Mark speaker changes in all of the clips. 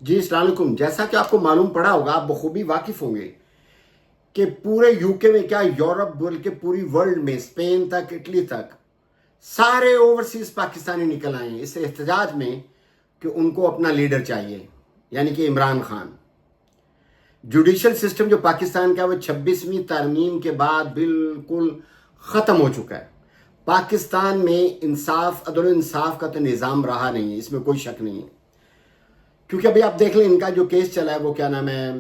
Speaker 1: جی السلام علیکم. جیسا کہ آپ کو معلوم پڑا ہوگا, آپ بخوبی واقف ہوں گے کہ پورے یوکے میں کیا یورپ بلکہ پوری ورلڈ میں اسپین تک اٹلی تک سارے اوورسیز پاکستانی نکل آئے ہیں اس احتجاج میں کہ ان کو اپنا لیڈر چاہیے, یعنی کہ عمران خان. جوڈیشل سسٹم جو پاکستان کا ہے وہ 26ویں ترمیم کے بعد بالکل ختم ہو چکا ہے. پاکستان میں انصاف, عدل و انصاف کا تو نظام رہا نہیں ہے, اس میں کوئی شک نہیں ہے. کیونکہ ابھی آپ دیکھ لیں ان کا جو کیس چلا ہے وہ کیا نام ہے,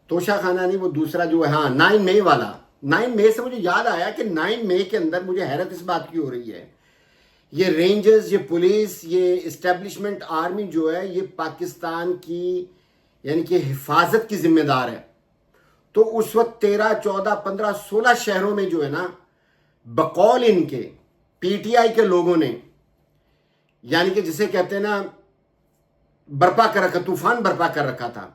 Speaker 1: توشہ خانہ نہیں, وہ دوسرا جو ہے 9 مئی والا. 9 مئی سے مجھے یاد آیا کہ 9 مئی کے اندر مجھے حیرت اس بات کی ہو رہی ہے, یہ رینجرز, یہ پولیس, یہ اسٹیبلشمنٹ آرمی جو ہے یہ پاکستان کی یعنی کہ حفاظت کی ذمہ دار ہے. تو اس وقت 13, 14, 15, 16 شہروں میں جو ہے نا, بقول ان کے پی ٹی آئی کے لوگوں نے, یعنی کہ جسے کہتے ہیں نا برپا کر رکھا, طوفان برپا کر رکھا تھا.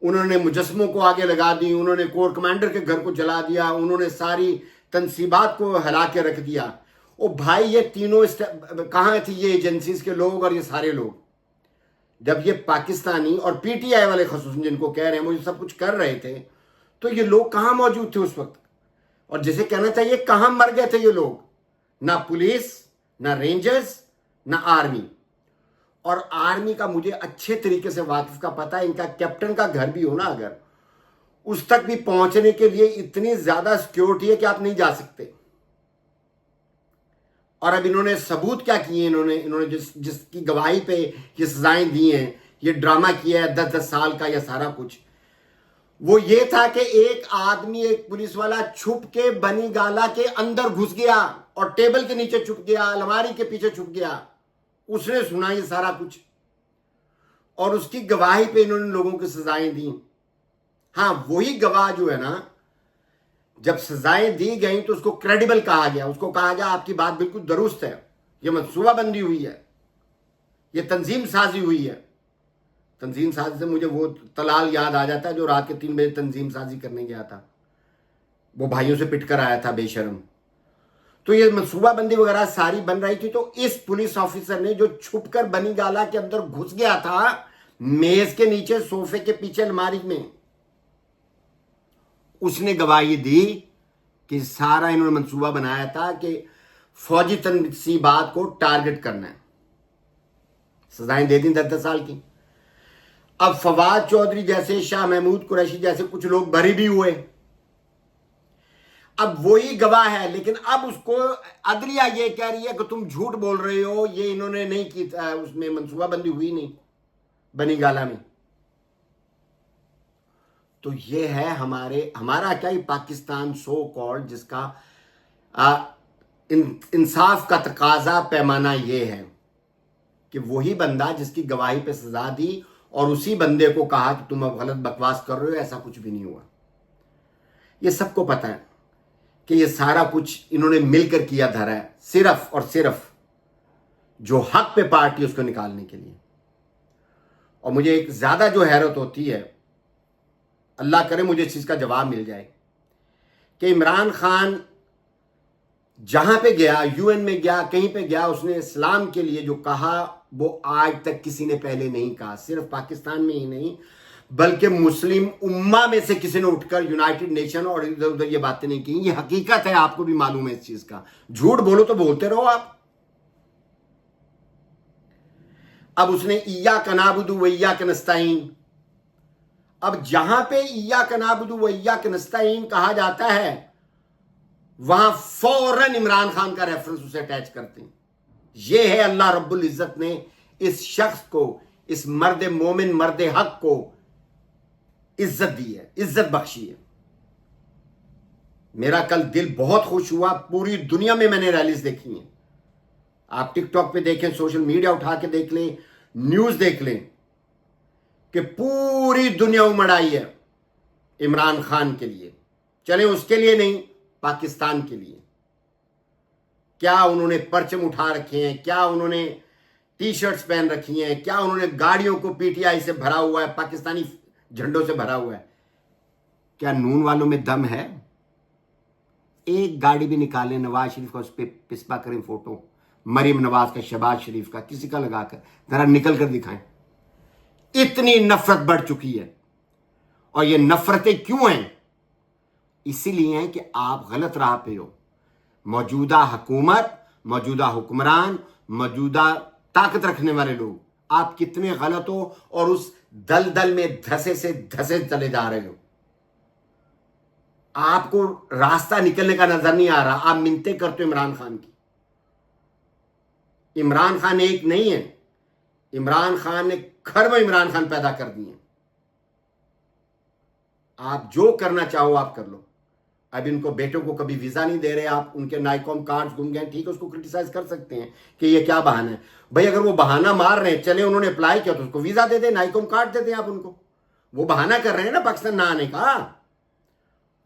Speaker 1: انہوں نے مجسموں کو آگے لگا دی, انہوں نے کور کمانڈر کے گھر کو جلا دیا, انہوں نے ساری تنصیبات کو ہلا کے رکھ دیا. او بھائی, یہ تینوں کہاں تھی یہ ایجنسیز کے لوگ اور یہ سارے لوگ, جب یہ پاکستانی اور پی ٹی آئی والے خصوصاً جن کو کہہ رہے ہیں وہ یہ سب کچھ کر رہے تھے, تو یہ لوگ کہاں موجود تھے اس وقت؟ اور جسے کہنا چاہیے کہاں مر گئے تھے یہ لوگ؟ نہ پولیس, نہ رینجرز, نہ آرمی. اور آرمی کا مجھے اچھے طریقے سے واقف کا پتہ ہے, ان کا کیپٹن کا گھر بھی ہو نا اگر, اس تک بھی پہنچنے کے لیے اتنی زیادہ سیکیورٹی ہے کہ آپ نہیں جا سکتے. اور اب انہوں نے ثبوت کیا کیے, انہوں نے جس کی گواہی پہ یہ سزائیں دی ہیں, یہ ڈرامہ کیا ہے 10 سال کا, یہ سارا کچھ وہ یہ تھا کہ ایک آدمی, ایک پولیس والا چھپ کے بنی گالا کے اندر گھس گیا اور ٹیبل کے نیچے چھپ گیا, الماری کے پیچھے چھپ گیا. اس نے سنا یہ سارا کچھ اور اس کی گواہی پہ انہوں نے لوگوں کی سزائیں دی. ہاں, وہی گواہ جو ہے نا, جب سزائیں دی گئیں تو اس کو کریڈیبل کہا گیا, اس کو کہا گیا آپ کی بات بالکل درست ہے, یہ منصوبہ بندی ہوئی ہے, یہ تنظیم سازی ہوئی ہے. تنظیم سازی سے مجھے وہ طلال یاد آ جاتا ہے جو رات کے 3 بجے تنظیم سازی کرنے گیا تھا, وہ بھائیوں سے پٹ کر آیا تھا بے شرم. تو یہ منصوبہ بندی وغیرہ ساری بن رہی تھی. تو اس پولیس آفیسر نے جو چھپ کر بنی گالا کے اندر گھس گیا تھا, میز کے نیچے, صوفے کے پیچھے الماری میں, اس نے گواہی دی کہ سارا انہوں نے منصوبہ بنایا تھا کہ فوجی تنصیبات کو ٹارگٹ کرنا ہے. سزائیں دے دیں 10 سال کی. اب فواد چودھری جیسے, شاہ محمود قریشی جیسے کچھ لوگ بری بھی ہوئے. اب وہی گواہ ہے, لیکن اب اس کو عدلیہ یہ کہہ رہی ہے کہ تم جھوٹ بول رہے ہو, یہ انہوں نے نہیں کی, اس میں منصوبہ بندی ہوئی نہیں بنی گالا میں. تو یہ ہے ہمارا کیا, یہ پاکستان سو کالڈ, جس کا انصاف کا تقاضا پیمانہ یہ ہے کہ وہی بندہ جس کی گواہی پہ سزا دی اور اسی بندے کو کہا کہ تم اب غلط بکواس کر رہے ہو, ایسا کچھ بھی نہیں ہوا. یہ سب کو پتہ ہے کہ یہ سارا کچھ انہوں نے مل کر کیا دھرا ہے, صرف اور صرف جو حق پہ پارٹی اس کو نکالنے کے لیے. اور مجھے ایک زیادہ جو حیرت ہوتی ہے, اللہ کرے مجھے اس چیز کا جواب مل جائے, کہ عمران خان جہاں پہ گیا, یو این میں گیا, کہیں پہ گیا, اس نے اسلام کے لیے جو کہا وہ آج تک کسی نے پہلے نہیں کہا. صرف پاکستان میں ہی نہیں بلکہ مسلم امہ میں سے کسی نے اٹھ کر یونائٹڈ نیشن اور ادھر ادھر یہ باتیں نہیں کی. یہ حقیقت ہے, آپ کو بھی معلوم ہے اس چیز کا. جھوٹ بولو تو بولتے رہو آپ. اب اس نے ایاک نعبد و ایاک نستعین, اب جہاں پہ ایاک نعبد و ایاک نستعین کہا جاتا ہے وہاں فوراً عمران خان کا ریفرنس اسے اٹیچ کرتے ہیں. یہ ہے اللہ رب العزت نے اس شخص کو, اس مرد مومن, مرد حق کو عزت دی ہے, عزت بخشی ہے. میرا کل دل بہت خوش ہوا. پوری دنیا میں نے ریلیز دیکھی ہیں, آپ ٹک ٹاک پہ دیکھیں, سوشل میڈیا اٹھا کے دیکھ لیں, نیوز دیکھ لیں, کہ پوری دنیا امڑ آئی ہے عمران خان کے لیے. چلیں اس کے لیے نہیں, پاکستان کے لیے. کیا انہوں نے پرچم اٹھا رکھے ہیں, کیا انہوں نے ٹی شرٹس پہن رکھی ہیں, کیا انہوں نے گاڑیوں کو پی ٹی آئی سے بھرا ہوا ہے, پاکستانی جھنڈوں سے بھرا ہوا ہے. کیا نون والوں میں دم ہے؟ ایک گاڑی بھی نکالیں نواز شریف کا, اس پہ پسپا کریں فوٹو, مریم نواز کا, شہباز شریف کا, کسی کا لگا کر ذرا نکل کر دکھائیں. اتنی نفرت بڑھ چکی ہے. اور یہ نفرتیں کیوں ہیں؟ اسی لیے ہیں کہ آپ غلط راہ پہ ہو. موجودہ حکومت، موجودہ حکمران، موجودہ طاقت رکھنے والے لوگ، آپ کتنے غلط ہو اور اس دلدل میں دھسے سے دھسے چلے جا رہے ہو. آپ کو راستہ نکلنے کا نظر نہیں آ رہا. آپ منتیں کرتے ہو عمران خان کی. عمران خان ایک نہیں ہے. عمران خان نے کھربوں عمران خان پیدا کر دیے. آپ جو کرنا چاہو آپ کر لو. اب ان کو بیٹوں کو کبھی ویزا نہیں دے رہے آپ، ان کے نائکوم کارڈز گم گئے، ٹھیک ہے اس کو کرٹیسائز کر سکتے ہیں کہ یہ کیا بہانہ ہے. بھائی اگر وہ بہانہ مار رہے ہیں، چلے انہوں نے اپلائی کیا تو اس کو ویزا دے دیں، نائکوم کارڈ دے دیں آپ ان کو. وہ بہانہ کر رہے ہیں نا پاکستان نہ آنے کا،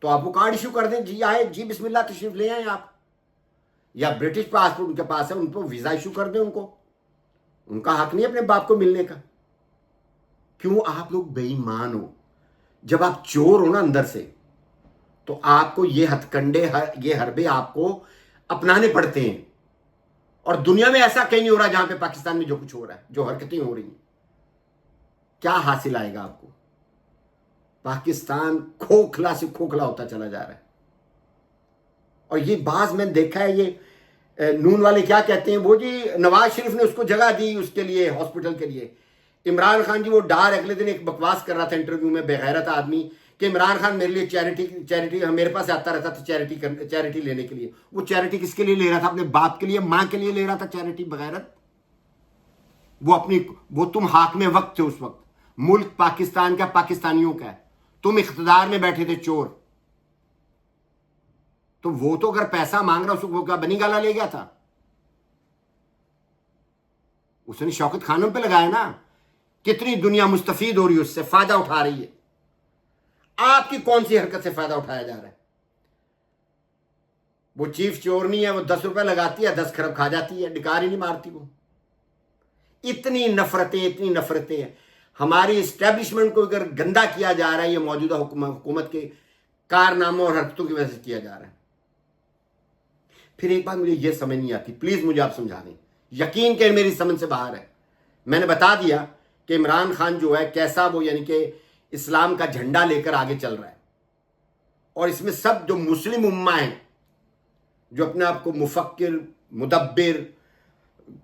Speaker 1: تو آپ وہ کارڈ ایشو کر دیں. جی آئے، جی بسم اللہ تشریف لے آئیں آپ. یا برٹش پاسپورٹ ان کے پاس ہے، ان کو ویزا ایشو کر دیں. ان کا حق نہیں اپنے باپ کو ملنے کا. کیوں آپ لوگ بے ایمان ہو؟ جب آپ چور ہو نا اندر سے، تو آپ کو یہ ہتھ کنڈے، یہ حربے آپ کو اپنانے پڑتے ہیں. اور دنیا میں ایسا کہیں نہیں ہو رہا جہاں پہ پاکستان میں جو کچھ ہو رہا ہے، جو حرکتیں ہو رہی ہیں. کیا حاصل آئے گا آپ کو؟ پاکستان کھوکھلا سے کھوکھلا ہوتا چلا جا رہا ہے. اور یہ بعض میں دیکھا ہے، یہ نون والے کیا کہتے ہیں، وہ جی نواز شریف نے اس کو جگہ دی اس کے لیے، ہاسپٹل کے لیے. عمران خان جی وہ ڈار اگلے دن ایک بکواس کر رہا تھا انٹرویو میں، بے غیرت آدمی، کہ عمران خان میرے لیے چیریٹی میرے پاس آتا رہتا تھا چیریٹی لینے کے لیے. وہ چیریٹی کس کے لیے لے رہا تھا؟ اپنے باپ کے لیے، ماں کے لیے لے رہا تھا چیریٹی. بغیرت. وہ تم حاکم وقت تھے اس وقت. ملک پاکستان کا، پاکستانیوں کا ہے. تم اقتدار میں بیٹھے تھے چور. تو وہ تو اگر پیسہ مانگ رہا، اس کو وہ کیا بنی گالا لے گیا تھا؟ اس نے شوکت خانم پہ لگایا نا. کتنی دنیا مستفید ہو رہی ہے، اس سے فائدہ اٹھا رہی ہے. آپ کی کون سی حرکت سے فائدہ اٹھایا جا رہا ہے؟ وہ چیف چور نہیں ہے، وہ 10 روپے لگاتی ہے، 10 کھرب کھا جاتی ہے، ڈکار ہی نہیں مارتی. وہ اتنی نفرتیں ہیں. ہماری اسٹیبلشمنٹ کو اگر گندا کیا جا رہا ہے، یہ موجودہ حکومت کے کارناموں اور حرکتوں کی وجہ سے کیا جا رہا ہے. پھر ایک بات مجھے یہ سمجھ نہیں آتی، پلیز مجھے آپ سمجھا دیں. یقین کہ میری سمجھ سے باہر ہے. میں نے بتا دیا کہ عمران خان جو ہے کیسا وہ، یعنی کہ اسلام کا جھنڈا لے کر آگے چل رہا ہے. اور اس میں سب جو مسلم امہ ہیں، جو اپنے آپ کو مفکر، مدبر،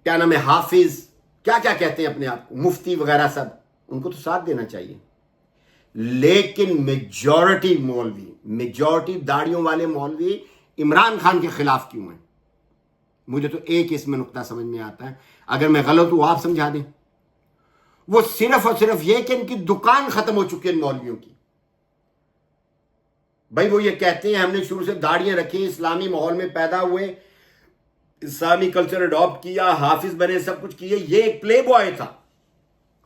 Speaker 1: کیا نام ہے، حافظ، کیا کیا کہتے ہیں اپنے آپ کو، مفتی وغیرہ، سب ان کو تو ساتھ دینا چاہیے. لیکن میجورٹی داڑیوں والے مولوی عمران خان کے خلاف کیوں ہیں؟ مجھے تو ایک اس میں نقطہ سمجھ میں آتا ہے، اگر میں غلط ہوں آپ سمجھا دیں. وہ صرف اور صرف یہ کہ ان کی دکان ختم ہو چکی ہے ان مولویوں کی. بھائی وہ یہ کہتے ہیں ہم نے شروع سے داڑیاں رکھی، اسلامی ماحول میں پیدا ہوئے، اسلامی کلچر اڈاپٹ کیا، حافظ بنے، سب کچھ کیے. یہ ایک پلے بوائے تھا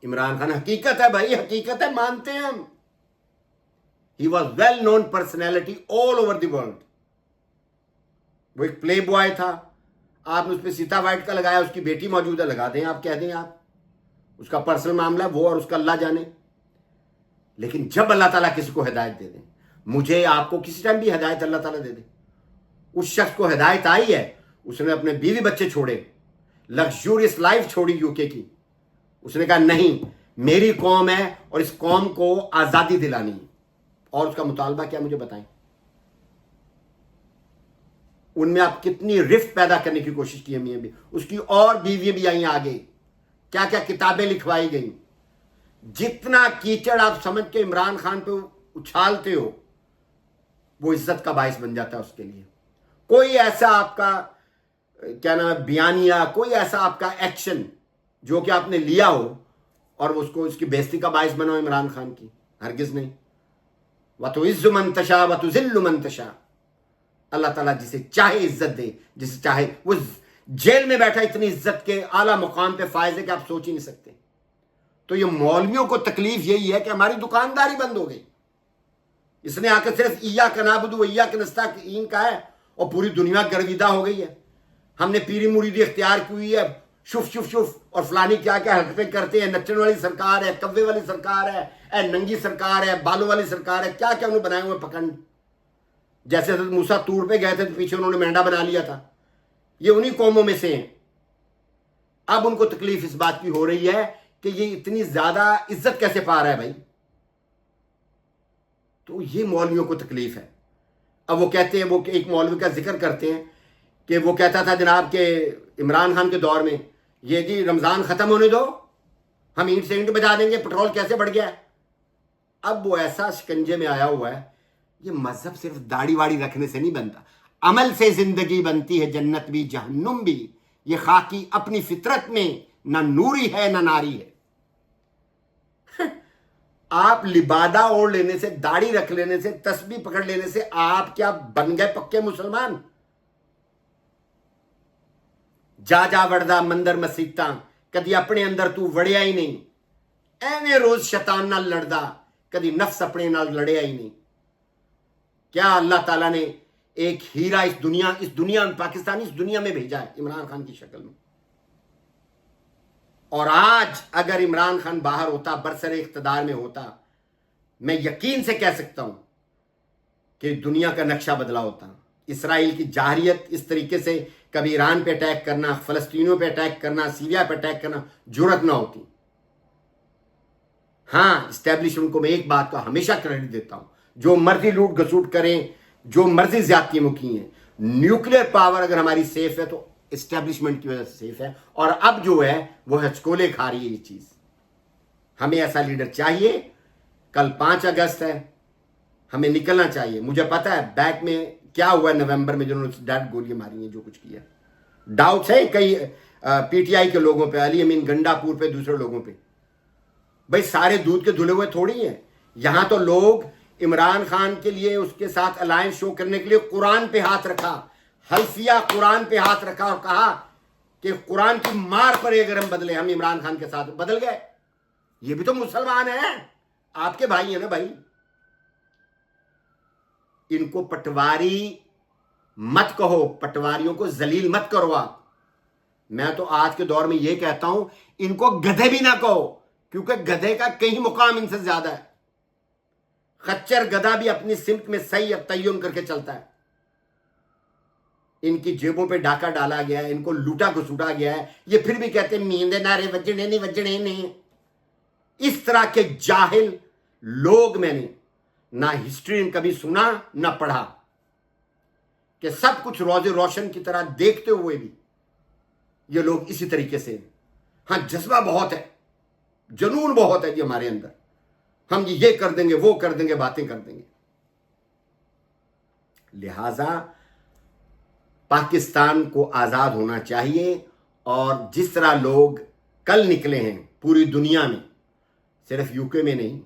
Speaker 1: عمران خان. حقیقت ہے بھائی، حقیقت ہے، مانتے ہیں ہم. He was well known personality all over the world. وہ ایک پلے بوائے تھا. آپ نے اس پہ سیتا وائٹ کا لگایا، اس کی بیٹی موجود ہے، لگا دیں آپ، کہہ دیں آپ، اس کا پرسنل معاملہ وہ اور اس کا اللہ جانے. لیکن جب اللہ تعالیٰ کسی کو ہدایت دے دیں، مجھے آپ کو کسی ٹائم بھی ہدایت اللہ تعالیٰ دے دے، اس شخص کو ہدایت آئی ہے، اس نے اپنے بیوی بچے چھوڑے، لگژوریس لائف چھوڑی یو کے کی. اس نے کہا نہیں، میری قوم ہے اور اس قوم کو آزادی دلانی ہے. اور اس کا مطالبہ کیا مجھے بتائیں. ان میں آپ کتنی رفت پیدا کرنے کی کوشش کی ہے میاں بھی. اس کی اور بیوی بھی آئیں آگے، کیا کیا کتابیں لکھوائی گئیں. جتنا کیچڑ آپ سمجھ کے عمران خان پہ اچھالتے ہو، وہ عزت کا باعث بن جاتا ہے اس کے لیے. کوئی ایسا آپ کا کیا نام ہے بیانیہ، کوئی ایسا آپ کا ایکشن جو کہ آپ نے لیا ہو اور اس کی بےزتی کا باعث بنا ہو عمران خان کی، ہرگز نہیں. وَتُعِزُّ مَن تَشَاءُ وَتُذِلُّ مَن تَشَاءُ. اللہ تعالیٰ جسے چاہے عزت دے، جسے چاہے. وہ جیل میں بیٹھا اتنی عزت کے اعلیٰ مقام پہ فائز ہے کہ آپ سوچ ہی نہیں سکتے. تو یہ مولویوں کو تکلیف یہی ہے کہ ہماری دکانداری بند ہو گئی. اس نے آ کر صرف ایاک نعبد و ایاک نستعین کا ہے اور پوری دنیا گرویدہ ہو گئی ہے. ہم نے پیری مریدی اختیار کی ہوئی ہے، شف شف شف، اور فلانی کیا کیا حرکتیں کرتے ہیں. نچن والی سرکار ہے، کوے والی سرکار ہے، ننگی سرکار ہے، بالوں والی سرکار ہے، کیا کیا انہوں نے بنائے ہوئے پکڑ. جیسے حضرت موسیٰ طور پہ گئے تھے تو پیچھے انہوں نے مینڈا بنا لیا تھا. یہ انہی قوموں میں سے ہیں. اب ان کو تکلیف اس بات کی ہو رہی ہے کہ یہ اتنی زیادہ عزت کیسے پا رہا ہے بھائی. تو یہ مولویوں کو تکلیف ہے. اب وہ کہتے ہیں, وہ ایک مولوی کا ذکر کرتے ہیں کہ وہ کہتا تھا جناب کہ عمران خان کے دور میں یہ جی رمضان ختم ہونے دو, ہم اینٹ سے اینٹ بجا دیں گے, پیٹرول کیسے بڑھ گیا ہے. اب وہ ایسا شکنجے میں آیا ہوا ہے. یہ مذہب صرف داڑھی واڑی رکھنے سے نہیں بنتا, عمل سے زندگی بنتی ہے, جنت بھی جہنم بھی. یہ خاکی اپنی فطرت میں نہ نوری ہے نہ ناری ہے. آپ لبادہ اوڑھ لینے سے, داڑھی رکھ لینے سے, تسبیح پکڑ لینے سے آپ کیا بن گئے پکے مسلمان؟ جا جا وڑدا مندر مسیتاں, کدی اپنے اندر تو وڑیا ہی نہیں. ایویں روز شیطان نال لڑدا, کدی نفس اپنے نال لڑیا ہی نہیں. کیا اللہ تعالیٰ نے ایک ہیرا اس دنیا میں, پاکستانی اس دنیا میں بھیجا ہے عمران خان کی شکل میں. اور آج اگر عمران خان باہر ہوتا, برسر اقتدار میں ہوتا, میں یقین سے کہہ سکتا ہوں کہ دنیا کا نقشہ بدلا ہوتا. اسرائیل کی جارحیت اس طریقے سے کبھی ایران پہ اٹیک کرنا, فلسطینیوں پہ اٹیک کرنا, سیریا پہ اٹیک کرنا جرأت نہ ہوتی. ہاں, اسٹیبلشمنٹ کو میں ایک بات کا ہمیشہ کریڈٹ دیتا ہوں, جو مرضی لوٹ گسوٹ کریں, جو مرضی زیادتی میں کی ہیں, نیوکلیر پاور اگر ہماری سیف ہے تو اسٹیبلشمنٹ کی وجہ سے سیف ہے. اور اب جو ہے وہ ہچکولے کھا رہی ہے یہ چیز. ہمیں ایسا لیڈر چاہیے. کل 5 اگست ہے, ہمیں نکلنا چاہیے. مجھے پتا ہے بیک میں کیا ہوا ہے نومبر میں, جنہوں نے ڈیڈ گولیاں ماری ہیں, جو کچھ کیا. ڈاؤٹس ہے کئی پی ٹی آئی کے لوگوں پہ, علی امین گنڈا پور پہ, دوسرے لوگوں پہ. بھائی سارے دودھ کے دھلے ہوئے تھوڑی ہیں. یہاں تو لوگ عمران خان کے لیے, اس کے ساتھ الائنس شو کرنے کے لیے قرآن پہ ہاتھ رکھا, حلفیہ قرآن پہ ہاتھ رکھا اور کہا کہ قرآن کی مار پر اگر ہم بدلے, ہم عمران خان کے ساتھ بدل گئے. یہ بھی تو مسلمان ہیں, آپ کے بھائی ہیں نا بھائی. ان کو پٹواری مت کہو, پٹواریوں کو ذلیل مت کرو آپ. میں تو آج کے دور میں یہ کہتا ہوں, ان کو گدھے بھی نہ کہو, کیونکہ گدھے کا کہیں مقام ان سے زیادہ ہے. خچر گدھا بھی اپنی سمت میں صحیح تعین کر کے چلتا ہے. ان کی جیبوں پہ ڈاکہ ڈالا گیا ہے, ان کو لوٹا گھسوٹا گیا ہے. یہ پھر بھی کہتے ہیں میندے نعرے وجنے نہیں. اس طرح کے جاہل لوگ میں نے نہ ہسٹری میں کبھی سنا نہ پڑھا, کہ سب کچھ روز روشن کی طرح دیکھتے ہوئے بھی یہ لوگ اسی طریقے سے. ہاں جذبہ بہت ہے, جنون بہت ہے جی ہمارے اندر, ہم یہ کر دیں گے, وہ کر دیں گے, باتیں کر دیں گے. لہذا پاکستان کو آزاد ہونا چاہیے. اور جس طرح لوگ کل نکلے ہیں پوری دنیا میں, صرف یو کے میں نہیں,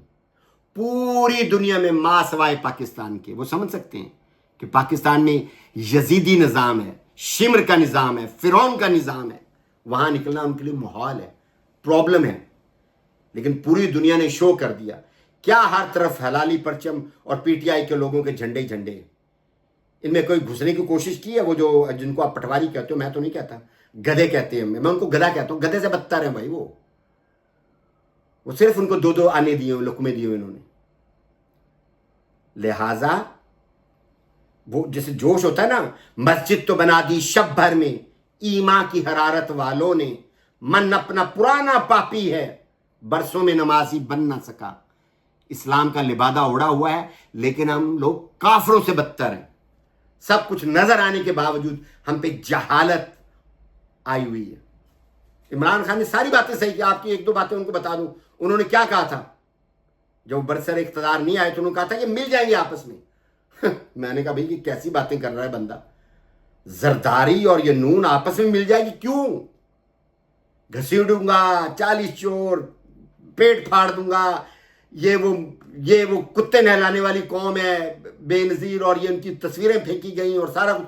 Speaker 1: پوری دنیا میں ماں سوائے پاکستان کے, وہ سمجھ سکتے ہیں کہ پاکستان میں یزیدی نظام ہے, شمر کا نظام ہے, فرعون کا نظام ہے. وہاں نکلنا ان کے لیے محال ہے, پرابلم ہے. لیکن پوری دنیا نے شو کر دیا. کیا ہر طرف حلالی پرچم اور پی ٹی آئی کے لوگوں کے جھنڈے جھنڈے. ان میں کوئی گھسنے کی کوشش کی ہے؟ وہ جو جن کو آپ پٹواری کہتے ہو, میں تو نہیں کہتا, گدھے کہتے ہیں, میں ان کو گدھا کہتا ہوں. گدھے سے بدتر ہیں بھائی. وہ صرف ان کو 2 آنے دیے, لقمے دیے انہوں نے. لہذا وہ جیسے جوش ہوتا ہے نا, مسجد تو بنا دی شب بھر میں ایمان کی حرارت والوں نے, من اپنا پرانا پاپی ہے برسوں میں نمازی بن نہ سکا. اسلام کا لبادہ اڑا ہوا ہے, لیکن ہم لوگ کافروں سے بدتر ہیں. سب کچھ نظر آنے کے باوجود ہم پہ جہالت آئی ہوئی ہے. عمران خان نے ساری باتیں صحیح کی. آپ کی 1-2 باتیں ان کو بتا دوں. انہوں نے کیا کہا تھا جب برسر اقتدار نہیں آئے, تو انہوں نے کہا تھا کہ مل جائیں گے آپس میں. میں نے کہا بھائی یہ کیسی باتیں کر رہا ہے بندہ, زرداری اور یہ نون آپس میں مل جائے گی کیوں؟ گھسیٹوں گا, 40 چور, پیٹ پھاڑ دوں گا, یہ وہ کتے نہلانے والی قوم ہے بے نظیر, اور یہ ان کی تصویریں پھینکی گئیں اور سارا کچھ.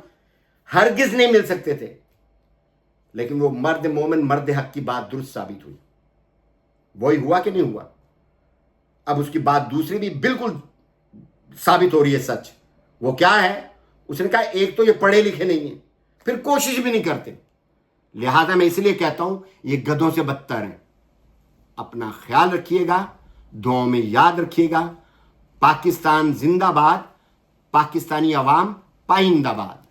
Speaker 1: ہرگز نہیں مل سکتے تھے. لیکن وہ مرد مومن, مرد حق کی بات درست ثابت ہوئی. وہی ہوا کہ نہیں ہوا؟ اب اس کی بات دوسری بھی بالکل ثابت ہو رہی ہے سچ. وہ کیا ہے؟ اس نے کہا ایک تو یہ پڑھے لکھے نہیں ہیں, پھر کوشش بھی نہیں کرتے. لہذا میں اس لیے کہتا ہوں یہ گدھوں سے بدتر ہیں. اپنا خیال رکھیے گا, دعاؤں میں یاد رکھیے گا. پاکستان زندہ باد, پاکستانی عوام پائندہ باد.